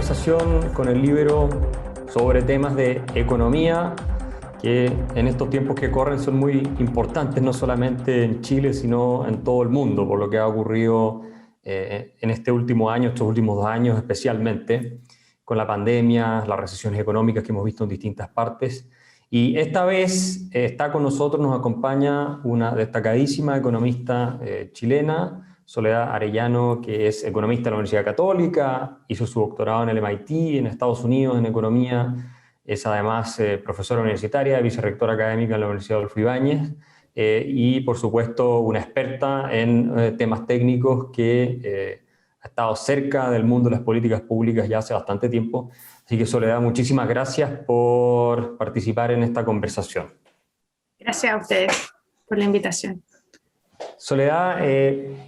conversación con el Líbero sobre temas de economía que en estos tiempos que corren son muy importantes, no solamente en Chile, sino en todo el mundo, por lo que ha ocurrido en este último año, estos últimos 2 años especialmente, con la pandemia, las recesiones económicas que hemos visto en distintas partes. Y esta vez está con nosotros, nos acompaña una destacadísima economista chilena, Soledad Arellano, que es economista de la Universidad Católica, hizo su doctorado en el MIT, en Estados Unidos, en economía. Es además profesora universitaria, vicerrectora académica en la Universidad Adolfo Ibáñez y, por supuesto, una experta en temas técnicos que ha estado cerca del mundo de las políticas públicas ya hace bastante tiempo. Así que, Soledad, muchísimas gracias por participar en esta conversación. Gracias a ustedes por la invitación. Soledad,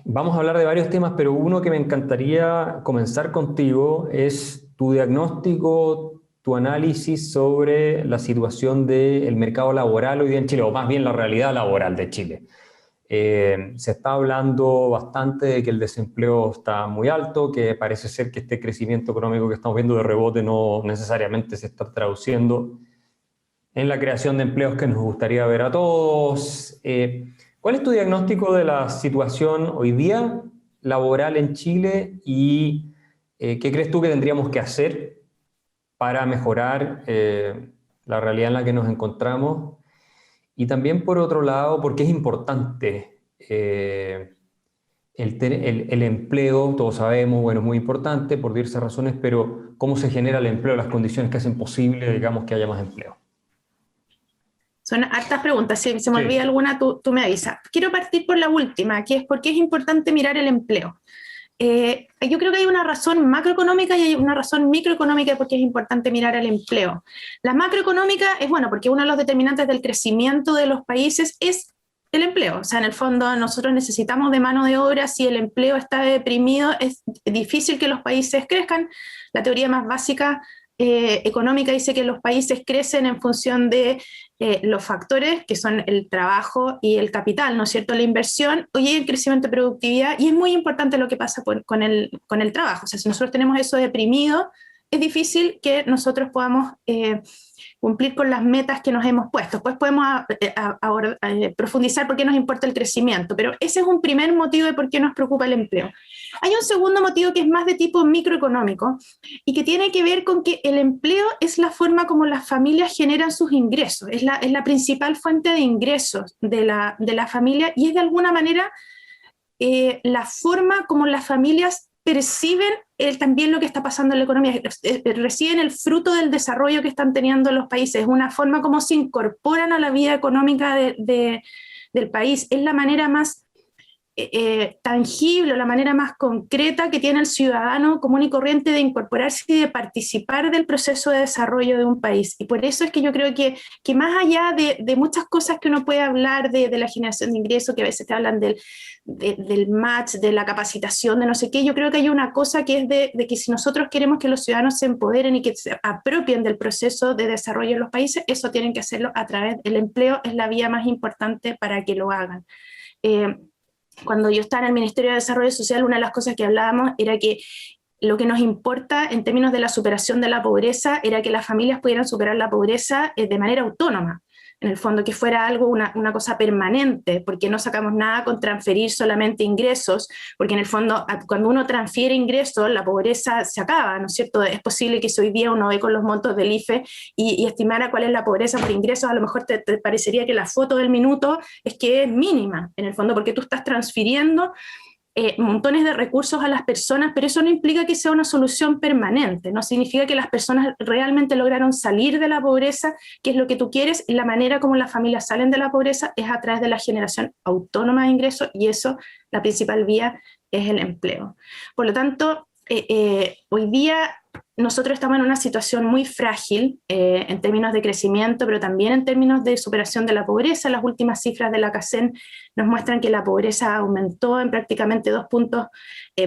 vamos a hablar de varios temas, pero uno que me encantaría comenzar contigo es tu diagnóstico, tu análisis sobre la situación del mercado laboral hoy día en Chile, o más bien la realidad laboral de Chile. Se está hablando bastante de que el desempleo está muy alto, que parece ser que este crecimiento económico que estamos viendo de rebote no necesariamente se está traduciendo en la creación de empleos que nos gustaría ver a todos. ¿Cuál es tu diagnóstico de la situación hoy día laboral en Chile y qué crees tú que tendríamos que hacer para mejorar la realidad en la que nos encontramos? Y también, por otro lado, ¿por qué es importante el empleo? Todos sabemos, bueno, es muy importante por diversas razones, pero ¿cómo se genera el empleo, las condiciones que hacen posible, digamos, que haya más empleo? Son hartas preguntas, si se me olvida alguna, tú me avisas. Quiero partir por la última, que es por qué es importante mirar el empleo. Yo creo que hay una razón macroeconómica y hay una razón microeconómica de por qué es importante mirar el empleo. La macroeconómica es, bueno, porque uno de los determinantes del crecimiento de los países es el empleo. O sea, en el fondo nosotros necesitamos de mano de obra. Si el empleo está deprimido, es difícil que los países crezcan. La teoría más básica económica dice que los países crecen en función de los factores que son el trabajo y el capital, ¿no es cierto? La inversión y el crecimiento de productividad, y es muy importante lo que pasa con el trabajo. O sea, si nosotros tenemos eso deprimido, es difícil que nosotros podamos cumplir con las metas que nos hemos puesto. Pues podemos profundizar por qué nos importa el crecimiento, pero ese es un primer motivo de por qué nos preocupa el empleo. Hay un segundo motivo que es más de tipo microeconómico y que tiene que ver con que el empleo es la forma como las familias generan sus ingresos, es la principal fuente de ingresos de la familia, y es de alguna manera la forma como las familias perciben también lo que está pasando en la economía, reciben el fruto del desarrollo que están teniendo los países, es una forma como se incorporan a la vida económica del país, es la manera más tangible, la manera más concreta que tiene el ciudadano común y corriente de incorporarse y de participar del proceso de desarrollo de un país. Y por eso es que yo creo que más allá de muchas cosas que uno puede hablar de la generación de ingresos, que a veces te hablan del match, de la capacitación, de no sé qué, yo creo que hay una cosa que es de que si nosotros queremos que los ciudadanos se empoderen y que se apropien del proceso de desarrollo en los países, eso tienen que hacerlo a través del empleo, es la vía más importante para que lo hagan. Cuando yo estaba en el Ministerio de Desarrollo Social, una de las cosas que hablábamos era que lo que nos importa en términos de la superación de la pobreza era que las familias pudieran superar la pobreza de manera autónoma. En el fondo, que fuera algo, una cosa permanente, porque no sacamos nada con transferir solamente ingresos, porque en el fondo, cuando uno transfiere ingresos, la pobreza se acaba, ¿no es cierto? Es posible que si hoy día uno ve con los montos del IFE y estimara cuál es la pobreza por ingresos, a lo mejor te parecería que la foto del minuto es que es mínima, en el fondo, porque tú estás transfiriendo montones de recursos a las personas, pero eso no implica que sea una solución permanente, no significa que las personas realmente lograron salir de la pobreza, que es lo que tú quieres, y la manera como las familias salen de la pobreza es a través de la generación autónoma de ingresos, y eso, la principal vía es el empleo. Por lo tanto, hoy día nosotros estamos en una situación muy frágil en términos de crecimiento, pero también en términos de superación de la pobreza. Las últimas cifras de la CACEN nos muestran que la pobreza aumentó en prácticamente 2 puntos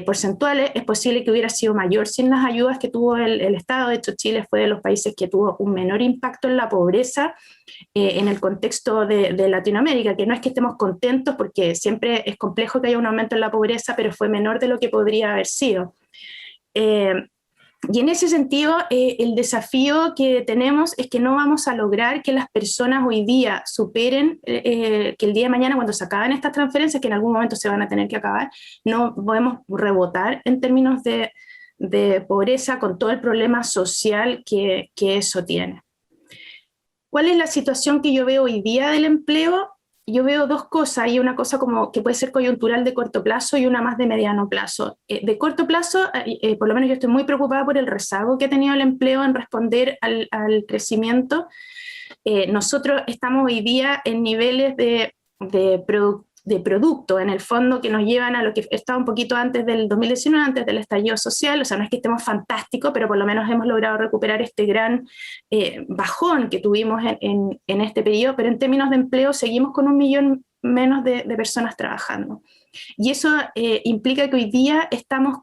porcentuales. Es posible que hubiera sido mayor sin las ayudas que tuvo el Estado. De hecho, Chile fue de los países que tuvo un menor impacto en la pobreza en el contexto de Latinoamérica, que no es que estemos contentos porque siempre es complejo que haya un aumento en la pobreza, pero fue menor de lo que podría haber sido. Y en ese sentido, el desafío que tenemos es que no vamos a lograr que las personas hoy día superen, que el día de mañana cuando se acaben estas transferencias, que en algún momento se van a tener que acabar, no podemos rebotar en términos de pobreza con todo el problema social que eso tiene. ¿Cuál es la situación que yo veo hoy día del empleo? Yo veo dos cosas, hay una cosa como que puede ser coyuntural de corto plazo y una más de mediano plazo. De corto plazo, por lo menos yo estoy muy preocupada por el rezago que ha tenido el empleo en responder al crecimiento. Nosotros estamos hoy día en niveles de producto, en el fondo, que nos llevan a lo que estaba un poquito antes del 2019, antes del estallido social. O sea, no es que estemos fantásticos, pero por lo menos hemos logrado recuperar este gran bajón que tuvimos en este periodo, pero en términos de empleo seguimos con 1 millón menos de personas trabajando. Y eso implica que hoy día estamos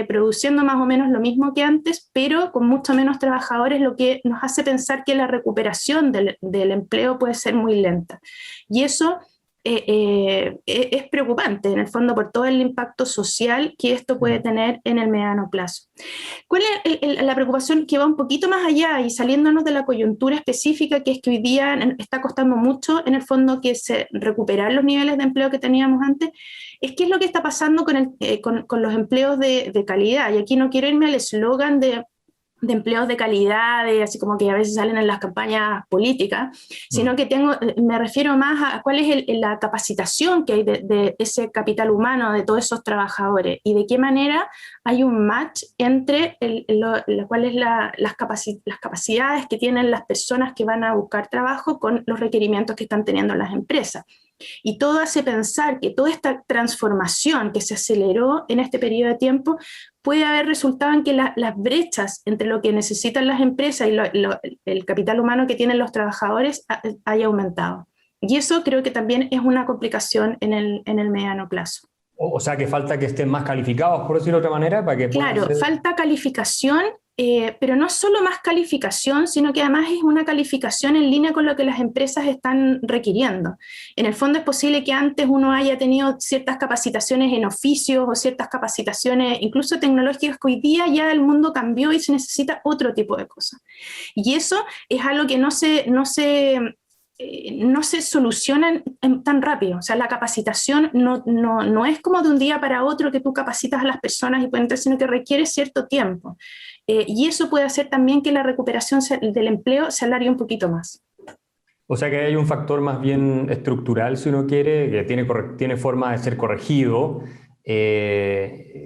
produciendo más o menos lo mismo que antes, pero con mucho menos trabajadores, lo que nos hace pensar que la recuperación del empleo puede ser muy lenta. Y eso es preocupante, en el fondo, por todo el impacto social que esto puede tener en el mediano plazo. ¿Cuál es la preocupación que va un poquito más allá y saliéndonos de la coyuntura específica, que es que hoy día está costando mucho, en el fondo, que recuperar los niveles de empleo que teníamos antes? Es qué es lo que está pasando con los empleos de calidad. Y aquí no quiero irme al eslogan de empleos de calidad, así como que a veces salen en las campañas políticas, sino que me refiero más a cuál es la capacitación que hay de ese capital humano, de todos esos trabajadores, y de qué manera hay un match entre cuáles las capacidades que tienen las personas que van a buscar trabajo con los requerimientos que están teniendo las empresas. Y todo hace pensar que toda esta transformación que se aceleró en este periodo de tiempo puede haber resultado en que las brechas entre lo que necesitan las empresas y el capital humano que tienen los trabajadores haya aumentado. Y eso creo que también es una complicación en el mediano plazo. O sea, que falta que estén más calificados, por decirlo de otra manera, para que puedan Claro, falta calificación, pero no solo más calificación, sino que además es una calificación en línea con lo que las empresas están requiriendo. En el fondo es posible que antes uno haya tenido ciertas capacitaciones en oficios o ciertas capacitaciones, incluso tecnológicas, que hoy día ya el mundo cambió y se necesita otro tipo de cosas. Y eso es algo que no se solucionan tan rápido. O sea, la capacitación no es como de un día para otro que tú capacitas a las personas y pueden entrar, sino que requiere cierto tiempo. Y eso puede hacer también que la recuperación del empleo se alargue un poquito más. O sea que hay un factor más bien estructural, si uno quiere, que tiene forma de ser corregido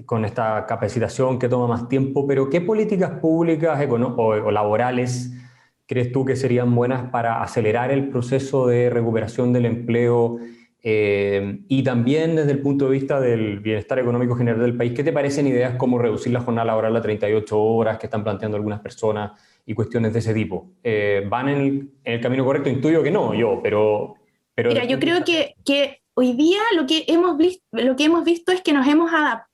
con esta capacitación que toma más tiempo, pero ¿qué políticas públicas o laborales crees tú que serían buenas para acelerar el proceso de recuperación del empleo y también desde el punto de vista del bienestar económico general del país? ¿Qué te parecen ideas como reducir la jornada laboral a 38 horas que están planteando algunas personas y cuestiones de ese tipo? ¿Van en el camino correcto? Intuyo que no, pero Mira, yo creo que hoy día lo que hemos visto es que nos hemos adaptado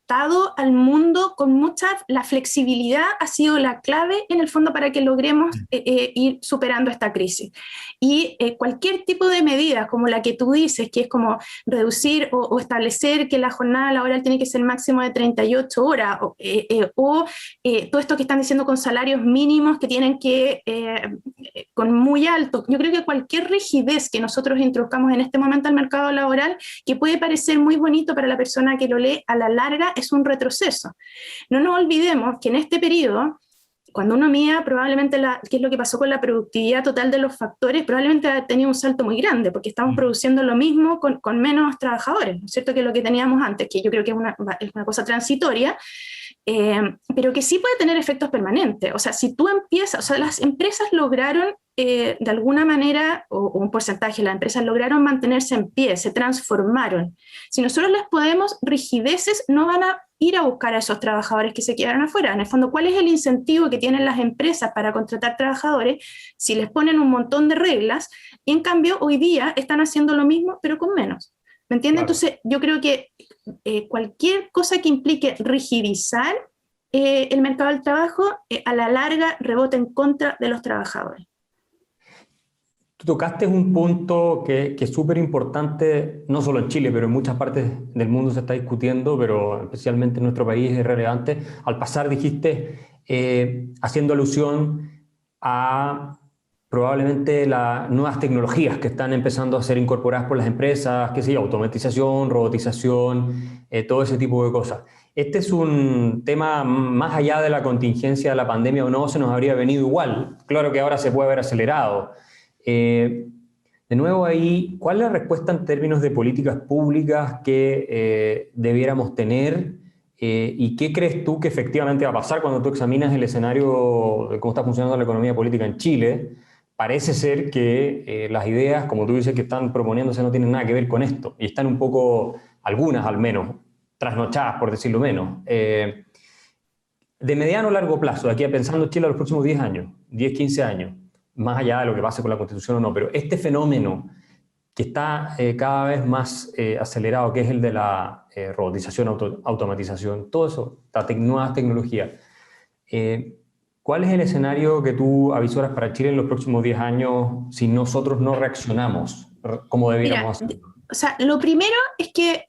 al mundo con la flexibilidad ha sido la clave en el fondo para que logremos ir superando esta crisis. Y cualquier tipo de medida como la que tú dices, que es como reducir o establecer que la jornada laboral tiene que ser máximo de 38 horas, todo esto que están diciendo con salarios mínimos que tienen que, con muy alto, yo creo que cualquier rigidez que nosotros introduzcamos en este momento al mercado laboral, que puede parecer muy bonito para la persona que lo lee, a la larga es un retroceso. No nos olvidemos que en este periodo, cuando uno mira probablemente qué es lo que pasó con la productividad total de los factores, probablemente ha tenido un salto muy grande, porque estamos produciendo lo mismo con menos trabajadores, ¿no es cierto?, que lo que teníamos antes, que yo creo que es una cosa transitoria, pero que sí puede tener efectos permanentes. O sea, si tú empiezas, o sea, las empresas lograron, de alguna manera, o un porcentaje de las empresas lograron mantenerse en pie, se transformaron. Si nosotros les ponemos rigideces, no van a ir a buscar a esos trabajadores que se quedaron afuera. En el fondo, ¿cuál es el incentivo que tienen las empresas para contratar trabajadores si les ponen un montón de reglas? Y en cambio, hoy día están haciendo lo mismo, pero con menos. ¿Me entiendes? Claro. Entonces, yo creo que cualquier cosa que implique rigidizar el mercado del trabajo, a la larga rebota en contra de los trabajadores. Tú tocaste un punto que es súper importante, no solo en Chile, pero en muchas partes del mundo se está discutiendo, pero especialmente en nuestro país es relevante. Al pasar dijiste haciendo alusión a probablemente las nuevas tecnologías que están empezando a ser incorporadas por las empresas, qué sé yo, automatización, robotización, todo ese tipo de cosas. Este es un tema más allá de la contingencia de la pandemia o no, se nos habría venido igual. Claro que ahora se puede haber acelerado. De nuevo ahí, ¿cuál es la respuesta en términos de políticas públicas que debiéramos tener? ¿Y qué crees tú que efectivamente va a pasar cuando tú examinas el escenario de cómo está funcionando la economía política en Chile? Parece ser que las ideas, como tú dices, que están proponiéndose no tienen nada que ver con esto y están un poco, algunas al menos, trasnochadas, por decirlo menos. De mediano a largo plazo, de aquí a pensando Chile a los próximos 10 años, 10, 15 años, más allá de lo que pase con la Constitución o no, pero este fenómeno que está cada vez más acelerado, que es el de la robotización, automatización, todo eso, nuevas tecnologías. ¿Cuál es el escenario que tú avisoras para Chile en los próximos 10 años si nosotros no reaccionamos como debiéramos hacerlo? O sea, lo primero es que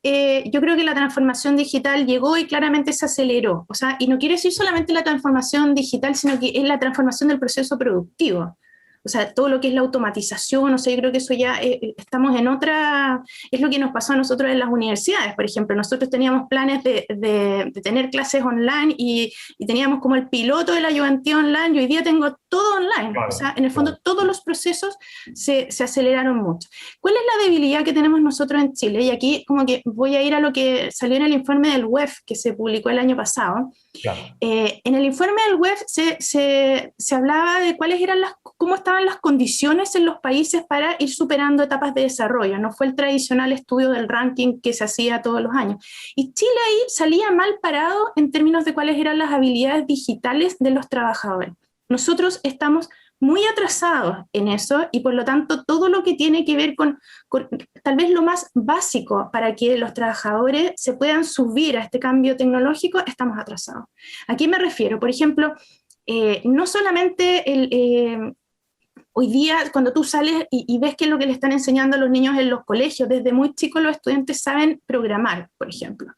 yo creo que la transformación digital llegó y claramente se aceleró. O sea, y no quiero decir solamente la transformación digital, sino que es la transformación del proceso productivo. O sea, todo lo que es la automatización, o sea, yo creo que eso ya estamos en otra, es lo que nos pasó a nosotros en las universidades, por ejemplo. Nosotros teníamos planes de tener clases online y teníamos como el piloto de la ayudantía online, y hoy día tengo todo online. Claro, o sea, en el fondo todos los procesos se aceleraron mucho. ¿Cuál es la debilidad que tenemos nosotros en Chile? Y aquí como que voy a ir a lo que salió en el informe del WEF que se publicó el año pasado. Claro. En el informe del WEF se hablaba de cuáles eran cómo estaban las condiciones en los países para ir superando etapas de desarrollo. No fue el tradicional estudio del ranking que se hacía todos los años. Y Chile ahí salía mal parado en términos de cuáles eran las habilidades digitales de los trabajadores. Nosotros estamos muy atrasados en eso y por lo tanto todo lo que tiene que ver con tal vez lo más básico para que los trabajadores se puedan subir a este cambio tecnológico, estamos atrasados. ¿A qué me refiero? Por ejemplo, no solamente hoy día cuando tú sales y ves qué es lo que le están enseñando a los niños en los colegios, desde muy chicos los estudiantes saben programar, por ejemplo.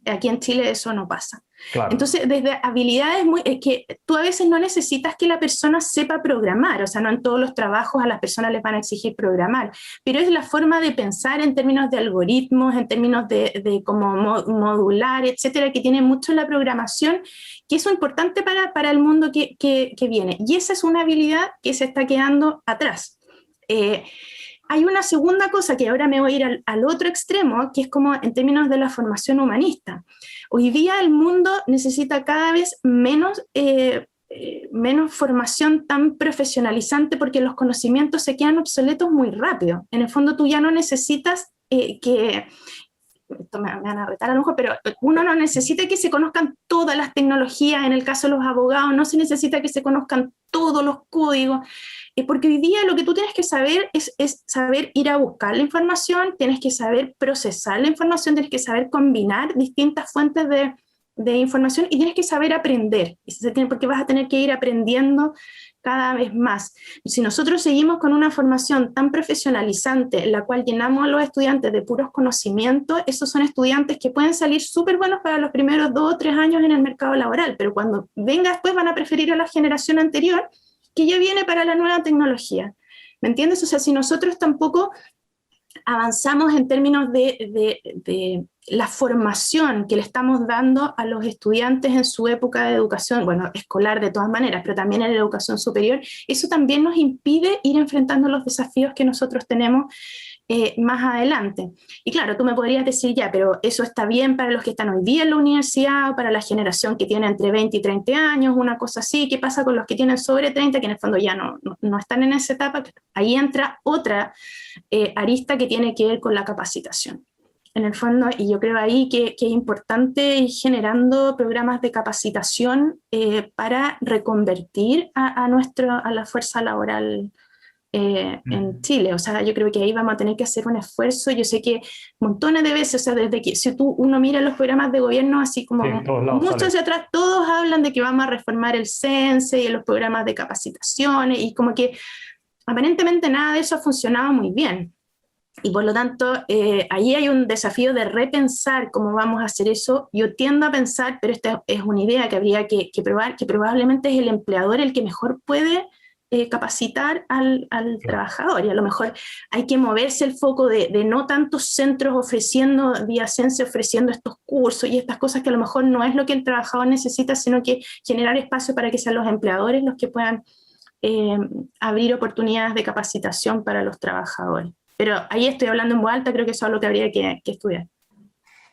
Aquí en Chile eso no pasa. Claro. Entonces, desde habilidades que tú a veces no necesitas que la persona sepa programar, o sea, no en todos los trabajos a las personas les van a exigir programar, pero es la forma de pensar en términos de algoritmos, en términos de cómo modular, etcétera, que tiene mucho en la programación, que es importante para el mundo que viene. Y esa es una habilidad que se está quedando atrás. Hay una segunda cosa que ahora me voy a ir al otro extremo, que es como en términos de la formación humanista. Hoy día el mundo necesita cada vez menos formación tan profesionalizante porque los conocimientos se quedan obsoletos muy rápido. En el fondo tú ya no necesitas esto me van a retar a lo mejor, pero uno no necesita que se conozcan todas las tecnologías, en el caso de los abogados no se necesita que se conozcan todos los códigos, porque hoy día lo que tú tienes que saber es saber ir a buscar la información, tienes que saber procesar la información, tienes que saber combinar distintas fuentes de información y tienes que saber aprender, porque vas a tener que ir aprendiendo cada vez más. Si nosotros seguimos con una formación tan profesionalizante, en la cual llenamos a los estudiantes de puros conocimientos, esos son estudiantes que pueden salir súper buenos para los primeros 2 o 3 años en el mercado laboral, pero cuando venga después van a preferir a la generación anterior, que ya viene para la nueva tecnología. ¿Me entiendes? O sea, si nosotros tampoco avanzamos en términos de la formación que le estamos dando a los estudiantes en su época de educación, bueno, escolar de todas maneras, pero también en la educación superior, eso también nos impide ir enfrentando los desafíos que nosotros tenemos más adelante. Y claro, tú me podrías decir ya, pero eso está bien para los que están hoy día en la universidad o para la generación que tiene entre 20 y 30 años, una cosa así. ¿Qué pasa con los que tienen sobre 30, que en el fondo ya no están en esa etapa? Ahí entra otra arista que tiene que ver con la capacitación. En el fondo, y yo creo ahí que es importante ir generando programas de capacitación para reconvertir a la fuerza laboral en Chile. O sea, yo creo que ahí vamos a tener que hacer un esfuerzo. Yo sé que montones de veces, o sea, desde que si uno mira los programas de gobierno, así como muchos hacia atrás, todos hablan de que vamos a reformar el CENSE y los programas de capacitaciones, y como que aparentemente nada de eso ha funcionado muy bien. Y por lo tanto, ahí hay un desafío de repensar cómo vamos a hacer eso. Yo tiendo a pensar, pero esta es una idea que habría que probar, que probablemente es el empleador el que mejor puede capacitar al trabajador, y a lo mejor hay que moverse el foco de no tantos centros ofreciendo, vía Sense, ofreciendo estos cursos y estas cosas que a lo mejor no es lo que el trabajador necesita, sino que generar espacio para que sean los empleadores los que puedan abrir oportunidades de capacitación para los trabajadores. Pero ahí estoy hablando en voz alta, creo que eso es lo que habría que estudiar.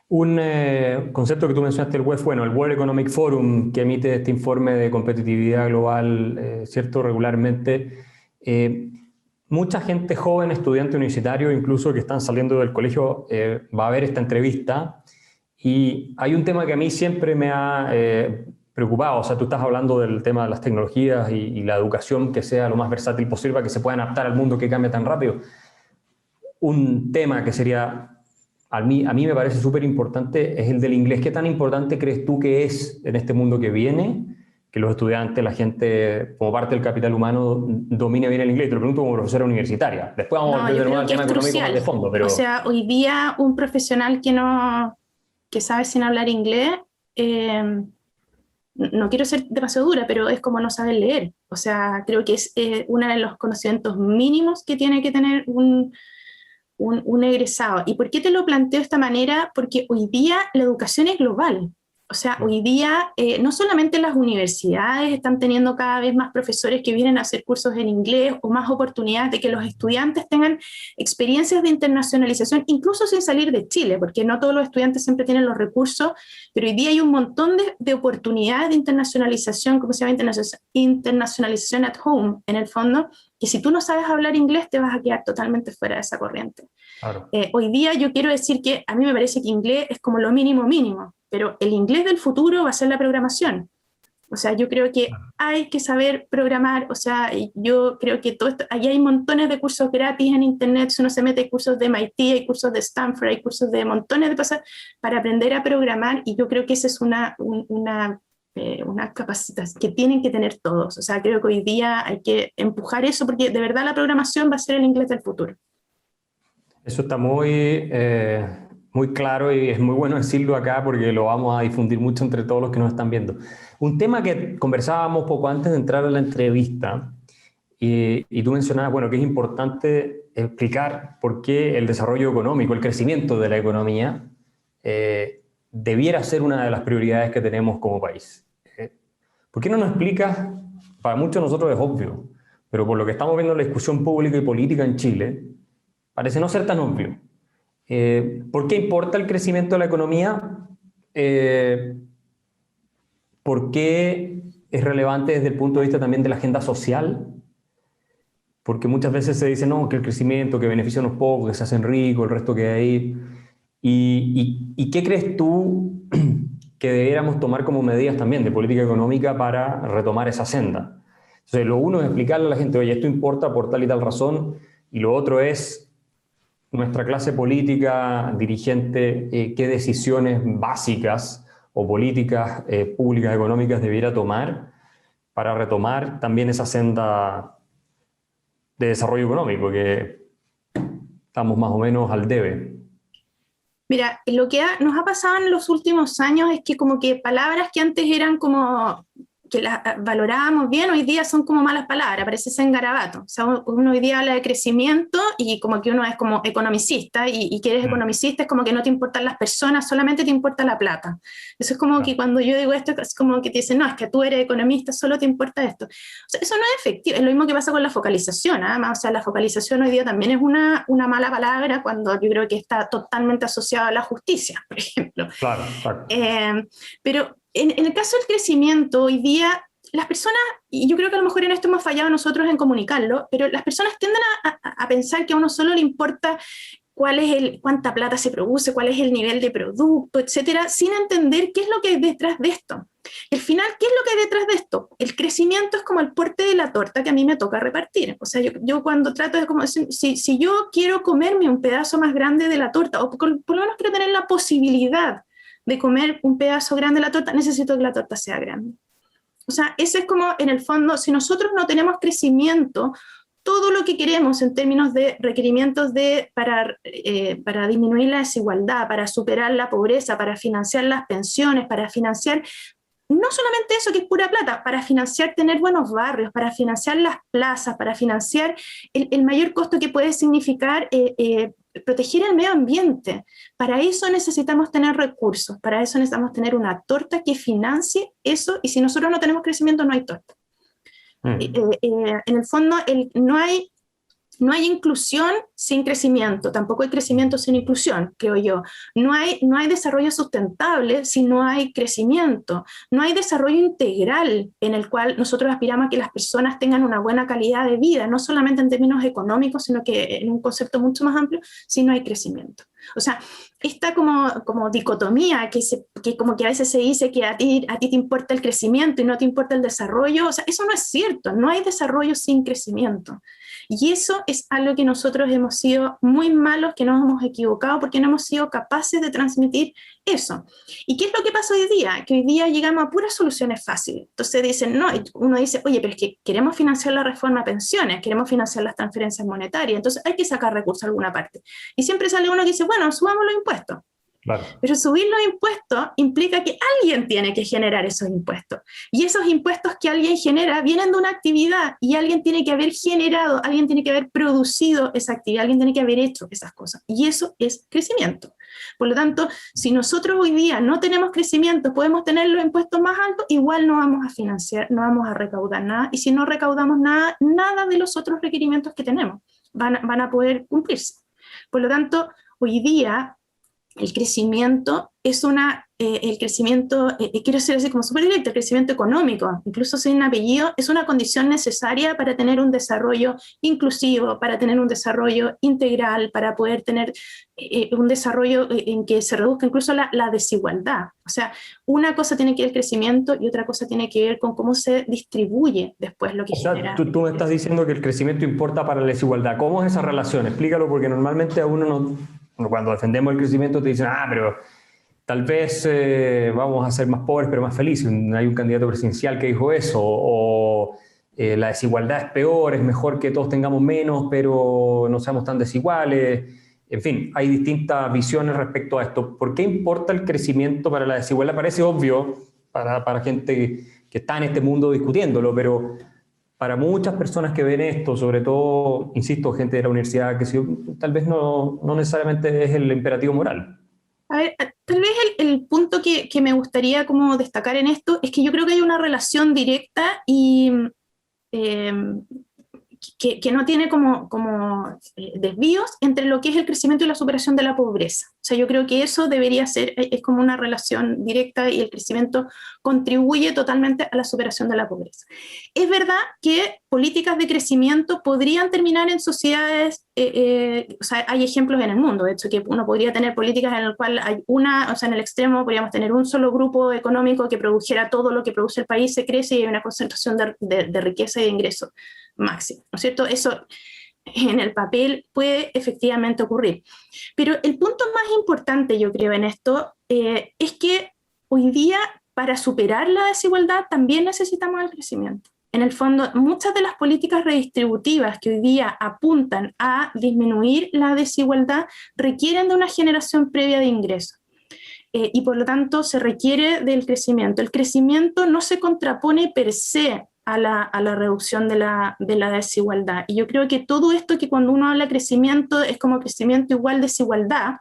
Un concepto que tú mencionaste, el WEF, bueno, el World Economic Forum, que emite este informe de competitividad global, ¿cierto?, regularmente. Mucha gente joven, estudiante universitario, incluso que están saliendo del colegio, va a ver esta entrevista. Y hay un tema que a mí siempre me ha preocupado. O sea, tú estás hablando del tema de las tecnologías y la educación que sea lo más versátil posible, que se pueda adaptar al mundo que cambia tan rápido. Un tema que sería... A mí me parece súper importante, es el del inglés. ¿Qué tan importante crees tú que es en este mundo que viene, que los estudiantes, la gente, como parte del capital humano, domine bien el inglés? Te lo pregunto como profesora universitaria. Después vamos a volver de nuevo al tema económico más de fondo. Pero... O sea, hoy día un profesional que sabe sin hablar inglés, no quiero ser demasiado dura, pero es como no saber leer. O sea, creo que es uno de los conocimientos mínimos que tiene que tener un egresado. ¿Y por qué te lo planteo de esta manera? Porque hoy día la educación es global. O sea, hoy día no solamente las universidades están teniendo cada vez más profesores que vienen a hacer cursos en inglés o más oportunidades de que los estudiantes tengan experiencias de internacionalización, incluso sin salir de Chile, porque no todos los estudiantes siempre tienen los recursos, pero hoy día hay un montón de oportunidades de internacionalización, como se llama internacionalización at home, en el fondo, que si tú no sabes hablar inglés te vas a quedar totalmente fuera de esa corriente. Claro. Hoy día yo quiero decir que a mí me parece que inglés es como lo mínimo mínimo, pero el inglés del futuro va a ser la programación. O sea, yo creo que hay que saber programar. O sea, yo creo que todo esto, allá hay montones de cursos gratis en internet. Si uno se mete, hay cursos de MIT, hay cursos de Stanford, hay cursos de montones de cosas para aprender a programar, y yo creo que esa es una capacitación que tienen que tener todos. O sea, creo que hoy día hay que empujar eso, porque de verdad la programación va a ser el inglés del futuro. Eso está muy claro, y es muy bueno decirlo acá porque lo vamos a difundir mucho entre todos los que nos están viendo. Un tema que conversábamos poco antes de entrar a la entrevista, y tú mencionabas, bueno, que es importante explicar por qué el desarrollo económico, el crecimiento de la economía, debiera ser una de las prioridades que tenemos como país. ¿Por qué no nos explicas? Para muchos de nosotros es obvio, pero por lo que estamos viendo en la discusión pública y política en Chile, parece no ser tan obvio. ¿Por qué importa el crecimiento de la economía? ¿Por qué es relevante desde el punto de vista también de la agenda social? Porque muchas veces se dice, no, que el crecimiento, que beneficia a unos pocos, que se hacen ricos, el resto queda ahí. ¿Y qué crees tú que debiéramos tomar como medidas también de política económica para retomar esa senda? Entonces, lo uno es explicarle a la gente, oye, esto importa por tal y tal razón, y lo otro es nuestra clase política, dirigente, qué decisiones básicas o políticas públicas económicas debiera tomar para retomar también esa senda de desarrollo económico, que estamos más o menos al debe. Mira, lo que nos ha pasado en los últimos años es que como que palabras que antes eran como que las valorábamos bien, hoy día son como malas palabras, parece ser garabato. O sea, uno hoy día habla de crecimiento y como que uno es como economicista, y que eres economicista es como que no te importan las personas, solamente te importa la plata. Eso es como que cuando yo digo esto, es como que te dicen, no, es que tú eres economista, solo te importa esto. O sea, eso no es efectivo, es lo mismo que pasa con la focalización, además. O sea, la focalización hoy día también es una mala palabra, cuando yo creo que está totalmente asociada a la justicia, por ejemplo. Claro, claro. Pero en el caso del crecimiento, hoy día las personas, y yo creo que a lo mejor en esto hemos fallado nosotros en comunicarlo, pero las personas tienden a pensar que a uno solo le importa cuánta plata se produce, cuál es el nivel de producto, etcétera, sin entender qué es lo que hay detrás de esto. Y al final, ¿qué es lo que hay detrás de esto? El crecimiento es como el porte de la torta que a mí me toca repartir. O sea, yo cuando trato de, como, si yo quiero comerme un pedazo más grande de la torta, o por lo menos quiero tener la posibilidad de comer un pedazo grande de la torta, necesito que la torta sea grande. O sea, ese es como, en el fondo, si nosotros no tenemos crecimiento, todo lo que queremos en términos de requerimientos para disminuir la desigualdad, para superar la pobreza, para financiar las pensiones, para financiar no solamente eso, que es pura plata, para financiar tener buenos barrios, para financiar las plazas, para financiar el mayor costo que puede significar proteger el medio ambiente. Para eso necesitamos tener recursos, para eso necesitamos tener una torta que financie eso, y si nosotros no tenemos crecimiento no hay torta. En el fondo no hay inclusión sin crecimiento, tampoco hay crecimiento sin inclusión, creo yo. No hay desarrollo sustentable si no hay crecimiento. No hay desarrollo integral en el cual nosotros aspiramos a que las personas tengan una buena calidad de vida, no solamente en términos económicos, sino que en un concepto mucho más amplio, si no hay crecimiento. O sea, esta como dicotomía que como que a veces se dice que a ti te importa el crecimiento y no te importa el desarrollo, o sea, eso no es cierto, no hay desarrollo sin crecimiento. Y eso es algo que nosotros hemos sido muy malos, que nos hemos equivocado porque no hemos sido capaces de transmitir eso. ¿Y qué es lo que pasa hoy día? Que hoy día llegamos a puras soluciones fáciles. Entonces dicen, no, uno dice, oye, pero es que queremos financiar la reforma a pensiones, queremos financiar las transferencias monetarias, entonces hay que sacar recursos a alguna parte. Y siempre sale uno que dice, bueno, subamos los impuestos. Claro. Pero subir los impuestos implica que alguien tiene que generar esos impuestos. Y esos impuestos que alguien genera vienen de una actividad y alguien tiene que haber generado, alguien tiene que haber producido esa actividad, alguien tiene que haber hecho esas cosas. Y eso es crecimiento. Por lo tanto, si nosotros hoy día no tenemos crecimiento, podemos tener los impuestos más altos, igual no vamos a financiar, no vamos a recaudar nada. Y si no recaudamos nada, nada de los otros requerimientos que tenemos van a poder cumplirse. Por lo tanto, hoy día el crecimiento es el crecimiento, quiero decir así como súper directo, el crecimiento económico, incluso sin apellido, es una condición necesaria para tener un desarrollo inclusivo, para tener un desarrollo integral, para poder tener un desarrollo en que se reduzca incluso la desigualdad. O sea, una cosa tiene que ver el crecimiento y otra cosa tiene que ver con cómo se distribuye después lo que genera. Tú me estás diciendo que el crecimiento importa para la desigualdad. ¿Cómo es esa relación? Explícalo, porque normalmente a uno cuando defendemos el crecimiento te dicen, pero tal vez vamos a ser más pobres pero más felices. Hay un candidato presidencial que dijo eso. O la desigualdad es peor, es mejor que todos tengamos menos, pero no seamos tan desiguales. En fin, hay distintas visiones respecto a esto. ¿Por qué importa el crecimiento para la desigualdad? Parece obvio para gente que está en este mundo discutiéndolo, pero para muchas personas que ven esto, sobre todo, insisto, gente de la universidad, tal vez no necesariamente es el imperativo moral. A ver, tal vez el punto que me gustaría como destacar en esto es que yo creo que hay una relación directa y que no tiene como desvíos entre lo que es el crecimiento y la superación de la pobreza. O sea, yo creo que eso debería ser, es como una relación directa y el crecimiento contribuye totalmente a la superación de la pobreza. Es verdad que políticas de crecimiento podrían terminar en sociedades, o sea, hay ejemplos en el mundo, de hecho, que uno podría tener políticas en las cuales hay o sea, en el extremo podríamos tener un solo grupo económico que produjera todo lo que produce el país, se crece y hay una concentración de riqueza y de ingresos máximo, ¿no es cierto? Eso en el papel puede efectivamente ocurrir. Pero el punto más importante, yo creo, en esto es que hoy día, para superar la desigualdad, también necesitamos el crecimiento. En el fondo, muchas de las políticas redistributivas que hoy día apuntan a disminuir la desigualdad requieren de una generación previa de ingresos. Y por lo tanto, se requiere del crecimiento. El crecimiento no se contrapone per se a la reducción de la desigualdad. Y yo creo que todo esto que cuando uno habla de crecimiento es como crecimiento igual desigualdad,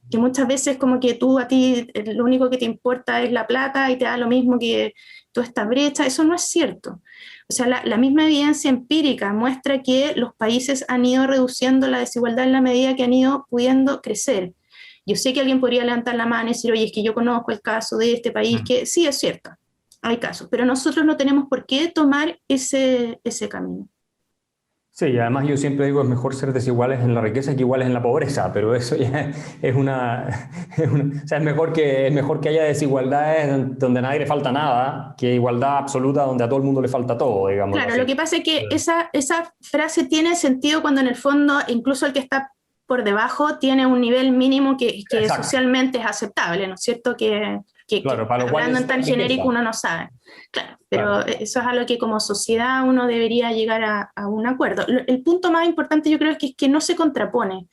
que muchas veces como que a ti lo único que te importa es la plata y te da lo mismo que toda esta brecha, eso no es cierto. O sea, la misma evidencia empírica muestra que los países han ido reduciendo la desigualdad en la medida que han ido pudiendo crecer. Yo sé que alguien podría levantar la mano y decir, oye, es que yo conozco el caso de este país, que sí es cierto. Hay casos, pero nosotros no tenemos por qué tomar ese camino. Sí, y además yo siempre digo es mejor ser desiguales en la riqueza que iguales en la pobreza, pero eso ya es o sea, es mejor que haya desigualdades donde a nadie le falta nada, que igualdad absoluta donde a todo el mundo le falta todo, digamos. Claro, así. Lo que pasa es que esa frase tiene sentido cuando en el fondo incluso el que está por debajo tiene un nivel mínimo que socialmente es aceptable, ¿no es cierto? Que Claro, para lo cual hablando en tan genérico uno no sabe. Claro, pero eso es algo que como sociedad uno debería llegar a un acuerdo. El punto más importante yo creo es que no se contrapone.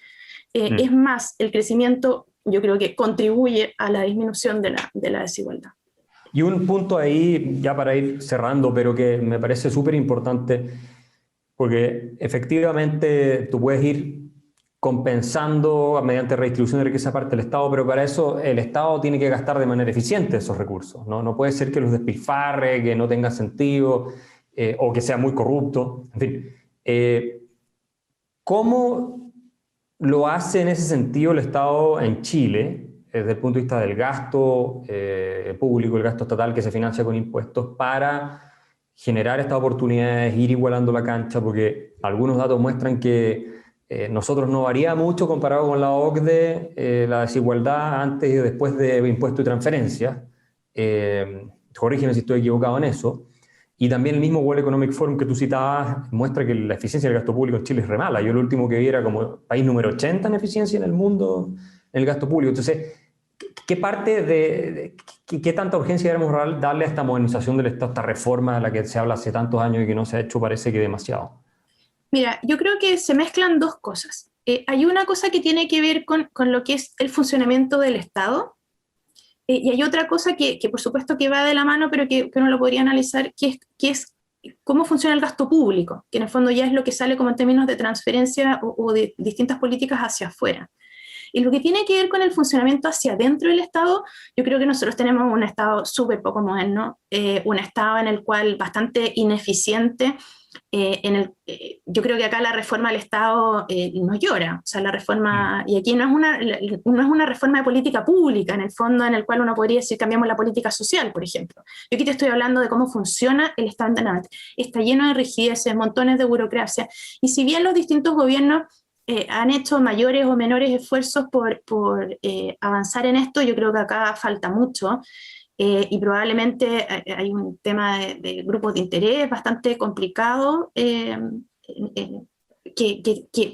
Es más, el crecimiento yo creo que contribuye a la disminución de la desigualdad. Y un punto ahí, ya para ir cerrando, pero que me parece súper importante, porque efectivamente tú puedes ir compensando mediante redistribución de riqueza parte del Estado, pero para eso el Estado tiene que gastar de manera eficiente esos recursos, ¿no? No puede ser que los despilfarre, que no tenga sentido, o que sea muy corrupto. En fin, ¿cómo lo hace en ese sentido el Estado en Chile, desde el punto de vista del gasto público, el gasto estatal que se financia con impuestos, para generar estas oportunidades, ir igualando la cancha? Porque algunos datos muestran que nosotros no varía mucho comparado con la OCDE, la desigualdad antes y después de impuestos y transferencias. Corrígeme si estoy equivocado en eso. Y también el mismo World Economic Forum que tú citabas muestra que la eficiencia del gasto público en Chile es re mala. Yo lo último que vi era como país número 80 en eficiencia en el mundo en el gasto público. Entonces, ¿qué parte qué tanta urgencia debemos darle a esta modernización del Estado, esta reforma de la que se habla hace tantos años y que no se ha hecho, parece que demasiado? Mira, yo creo que se mezclan dos cosas. Hay una cosa que tiene que ver con lo que es el funcionamiento del Estado, y hay otra cosa que por supuesto que va de la mano, pero que uno lo podría analizar, que es cómo funciona el gasto público, que en el fondo ya es lo que sale como en términos de transferencia o de distintas políticas hacia afuera. Y lo que tiene que ver con el funcionamiento hacia adentro del Estado, yo creo que nosotros tenemos un Estado súper poco moderno, un Estado en el cual bastante ineficiente. Yo creo que acá la reforma del Estado no llora, o sea, la reforma, y aquí no es una reforma de política pública, en el fondo, en el cual uno podría decir cambiamos la política social, por ejemplo. Yo aquí te estoy hablando de cómo funciona el Estado internamente. Está lleno de rigideces, montones de burocracia, y si bien los distintos gobiernos han hecho mayores o menores esfuerzos por avanzar en esto, yo creo que acá falta mucho. Y probablemente hay un tema de grupos de interés bastante complicado que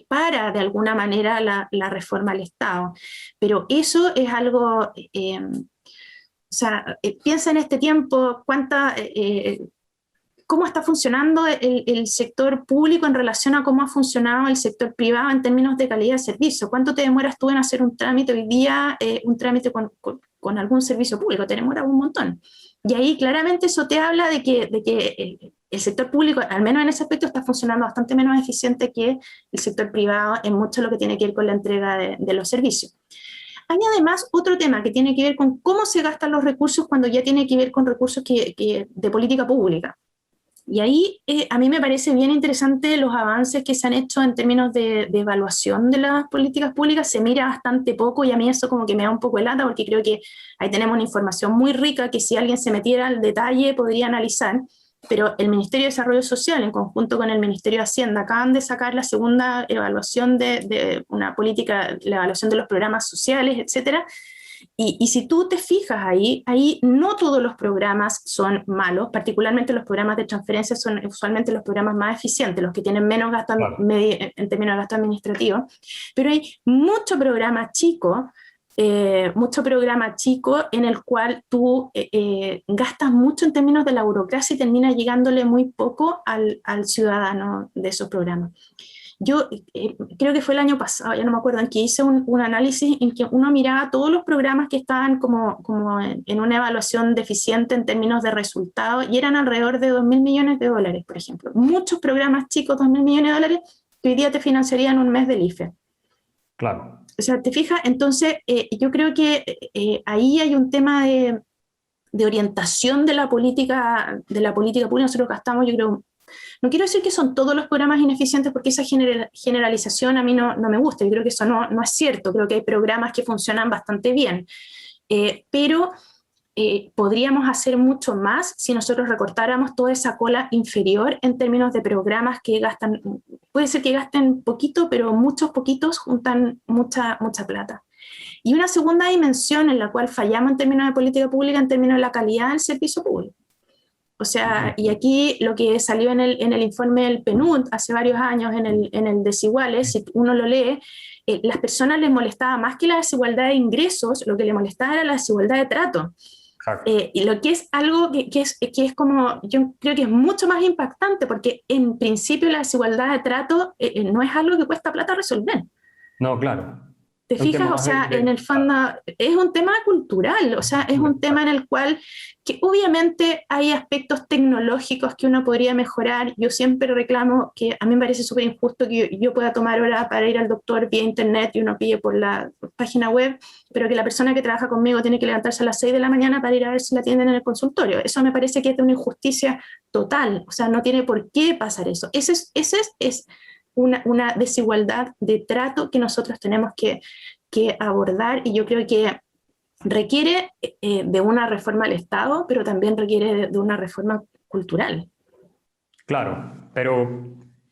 para de alguna manera la reforma al Estado. Pero eso es algo, o sea, piensa en este tiempo cómo está funcionando el sector público en relación a cómo ha funcionado el sector privado en términos de calidad de servicio. ¿Cuánto te demoras tú en hacer un trámite hoy día, un trámite con algún servicio público? Te demora un montón. Y ahí claramente eso te habla de que el sector público, al menos en ese aspecto, está funcionando bastante menos eficiente que el sector privado en mucho lo que tiene que ver con la entrega de los servicios. Hay además otro tema que tiene que ver con cómo se gastan los recursos cuando ya tiene que ver con recursos de política pública. Y ahí a mí me parece bien interesante los avances que se han hecho en términos de evaluación de las políticas públicas. Se mira bastante poco y a mí eso como que me da un poco de lata porque creo que ahí tenemos una información muy rica que si alguien se metiera al detalle podría analizar. Pero el Ministerio de Desarrollo Social en conjunto con el Ministerio de Hacienda acaban de sacar la segunda evaluación de una política, la evaluación de los programas sociales, etcétera. Y si tú te fijas ahí no todos los programas son malos, particularmente los programas de transferencia son usualmente los programas más eficientes, los que tienen menos gasto en términos de gasto administrativo, pero hay mucho programa chico en el cual tú gastas mucho en términos de la burocracia y terminas llegándole muy poco al ciudadano de esos programas. Yo creo que fue el año pasado, ya no me acuerdo, en que hice un análisis en que uno miraba todos los programas que estaban como en una evaluación deficiente en términos de resultados y eran alrededor de 2.000 millones de dólares, por ejemplo. Muchos programas chicos, 2.000 millones de dólares, que hoy día te financiarían un mes del IFE. Claro. O sea, ¿te fijas? Entonces, yo creo que ahí hay un tema de orientación de la política pública. Nosotros gastamos, yo creo, no quiero decir que son todos los programas ineficientes porque esa generalización a mí no me gusta, yo creo que eso no es cierto, creo que hay programas que funcionan bastante bien, pero podríamos hacer mucho más si nosotros recortáramos toda esa cola inferior en términos de programas que gastan, puede ser que gasten poquito, pero muchos poquitos juntan mucha plata. Y una segunda dimensión en la cual fallamos en términos de política pública, en términos de la calidad del servicio público. O sea, y aquí lo que salió en el informe del PNUD hace varios años, en el Desiguales, si uno lo lee, las personas les molestaba más que la desigualdad de ingresos, lo que les molestaba era la desigualdad de trato. Exacto. Y lo que es algo que es como, yo creo que es mucho más impactante, porque en principio la desigualdad de trato no es algo que cuesta plata resolver. No, claro. ¿Te Es un fijas? tema O más sea, en el claro, fondo es un tema cultural, o sea, es un tema en el cual que obviamente hay aspectos tecnológicos que uno podría mejorar. Yo siempre reclamo que a mí me parece súper injusto que yo pueda tomar hora para ir al doctor vía internet y uno pide por la página web, pero que la persona que trabaja conmigo tiene que levantarse a las 6 de la mañana para ir a ver si la atienden en el consultorio. Eso me parece que es de una injusticia total, o sea, no tiene por qué pasar eso. Ese es una desigualdad de trato que nosotros tenemos que abordar, y yo creo que requiere de una reforma al Estado, pero también requiere de una reforma cultural. claro, pero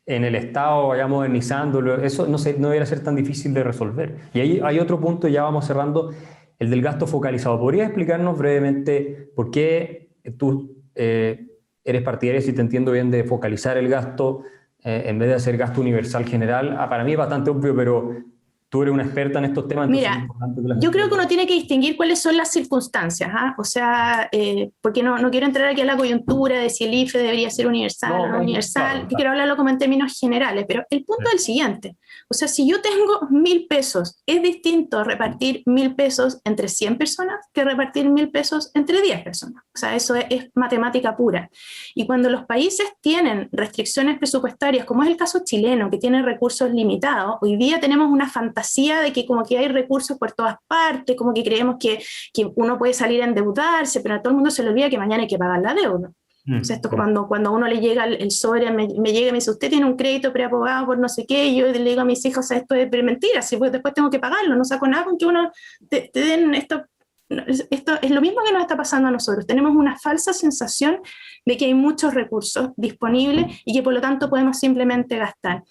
en el Estado vaya modernizándolo, eso no debería ser tan difícil de resolver. Y ahí hay otro punto, ya vamos cerrando, el del gasto focalizado. ¿Podrías explicarnos brevemente por qué tú eres partidario, si te entiendo bien, de focalizar el gasto en vez de hacer gasto universal general? Para mí es bastante obvio, pero tú eres una experta en estos temas, entonces es Mira, importante que la yo gente creo lo que uno conozca. tiene que distinguir cuáles son las circunstancias, ¿ah? O sea, porque no quiero entrar aquí a la coyuntura de si el IFE debería ser universal o No, no universal, claro, que claro. quiero hablarlo como en términos generales, pero el punto Sí. es el siguiente. O sea, si yo tengo 1.000 pesos, es distinto repartir 1.000 pesos entre 100 personas que repartir 1.000 pesos entre 10 personas. O sea, eso es matemática pura. Y cuando los países tienen restricciones presupuestarias, como es el caso chileno, que tiene recursos limitados, hoy día tenemos una fantasía de que como que hay recursos por todas partes, como que creemos que uno puede salir a endeudarse, pero a todo el mundo se le olvida que mañana hay que pagar la deuda. O sea, esto cuando a uno le llega el sobre, me llega y me dice, usted tiene un crédito preapogado por no sé qué, y yo le digo a mis hijos, o sea, esto es mentira, si pues después tengo que pagarlo, no saco nada con que uno te den esto. Esto es lo mismo que nos está pasando a nosotros. Tenemos una falsa sensación de que hay muchos recursos disponibles y que por lo tanto podemos simplemente gastar.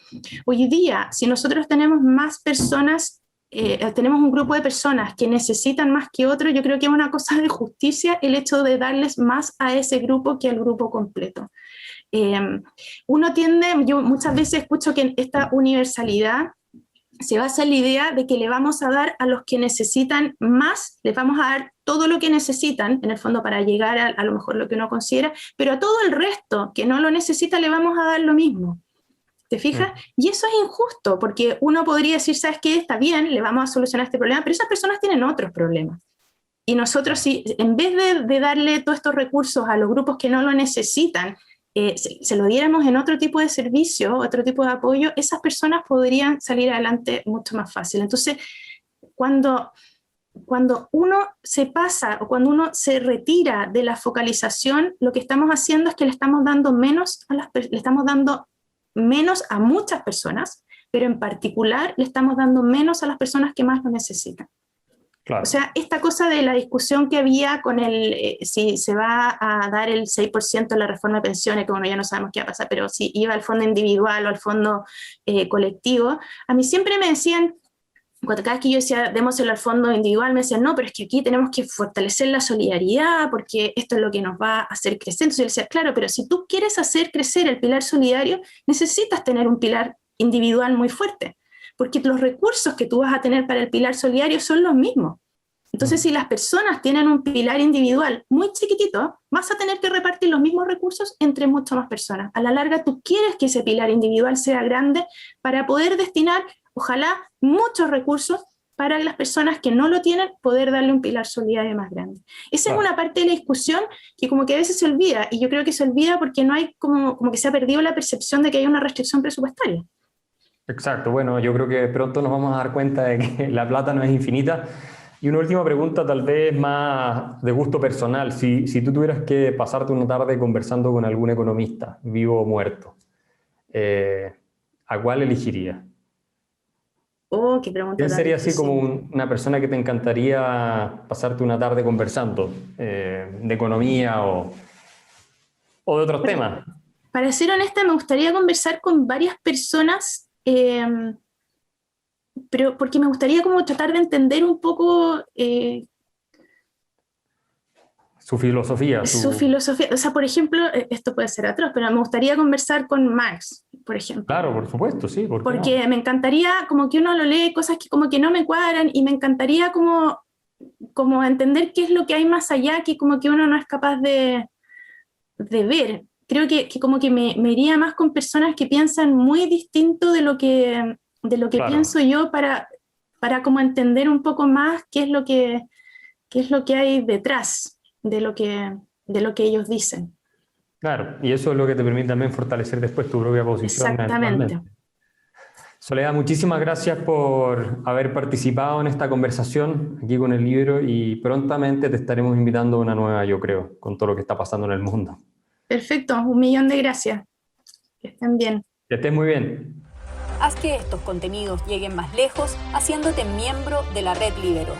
Hoy día, si nosotros tenemos más personas, tenemos un grupo de personas que necesitan más que otro, yo creo que es una cosa de justicia el hecho de darles más a ese grupo que al grupo completo. Eh, Uno tiende, yo muchas veces escucho que esta universalidad se basa en la idea de que le vamos a dar a los que necesitan más, les vamos a dar todo lo que necesitan, en el fondo para llegar a lo mejor lo que uno considera, pero a todo el resto que no lo necesita le vamos a dar lo mismo. ¿Te fijas? Y eso es injusto, porque uno podría decir, ¿sabes qué? Está bien, le vamos a solucionar este problema, pero esas personas tienen otros problemas. Y nosotros, si en vez de darle todos estos recursos a los grupos que no lo necesitan, se lo diéramos en otro tipo de servicio, otro tipo de apoyo, esas personas podrían salir adelante mucho más fácil. Entonces, cuando uno se pasa o cuando uno se retira de la focalización, lo que estamos haciendo es que le estamos dando menos a muchas personas, pero en particular le estamos dando menos a las personas que más lo necesitan. O Claro. sea, esta cosa de la discusión que había con si se va a dar el 6% de la reforma de pensiones, que bueno, ya no sabemos qué va a pasar, pero si iba al fondo individual o al fondo colectivo, a mí siempre me decían, cada vez que yo decía, démoselo al fondo individual, me decían, no, pero es que aquí tenemos que fortalecer la solidaridad porque esto es lo que nos va a hacer crecer. Entonces yo decía, claro, pero si tú quieres hacer crecer el pilar solidario, necesitas tener un pilar individual muy fuerte, porque los recursos que tú vas a tener para el pilar solidario son los mismos. Entonces, si las personas tienen un pilar individual muy chiquitito, vas a tener que repartir los mismos recursos entre muchas más personas. A la larga, tú quieres que ese pilar individual sea grande para poder destinar, ojalá, muchos recursos para las personas que no lo tienen, poder darle un pilar solidario más grande. Esa es Claro. una parte de la discusión que como que a veces se olvida, y yo creo que se olvida porque no hay como que se ha perdido la percepción de que hay una restricción presupuestaria. Exacto, bueno, yo creo que pronto nos vamos a dar cuenta de que la plata no es infinita. Y una última pregunta, tal vez más de gusto personal. Si tú tuvieras que pasarte una tarde conversando con algún economista, vivo o muerto, eh, ¿a cuál elegirías? Oh, qué pregunta ¿Quién tan sería así como difícil. una persona que te encantaría pasarte una tarde conversando de economía o de otros temas? Para ser honesta, me gustaría conversar con varias personas, pero porque me gustaría como tratar de entender un poco Su filosofía, su su... filosofía. O sea, por ejemplo, esto puede ser atroz, pero me gustaría conversar con Marx, por ejemplo. Claro, por supuesto, sí, ¿por qué no? Porque me encantaría como que uno lo lee cosas que como que no me cuadran y me encantaría como como entender qué es lo que hay más allá, que como que uno no es capaz de ver. Creo que como que me iría más con personas que piensan muy distinto de lo que Claro, pienso yo para como entender un poco más qué es lo que hay detrás de lo que ellos dicen. claro. Y eso es lo que te permite también fortalecer después tu propia posición Exactamente. eventualmente. Soledad, muchísimas gracias por haber participado en esta conversación aquí con el libro y prontamente te estaremos invitando a una nueva, yo creo, con todo lo que está pasando en el mundo. Perfecto, 1.000.000 de gracias. Que estén bien. Que estés muy bien. Haz que estos contenidos lleguen más lejos haciéndote miembro de la Red Libero.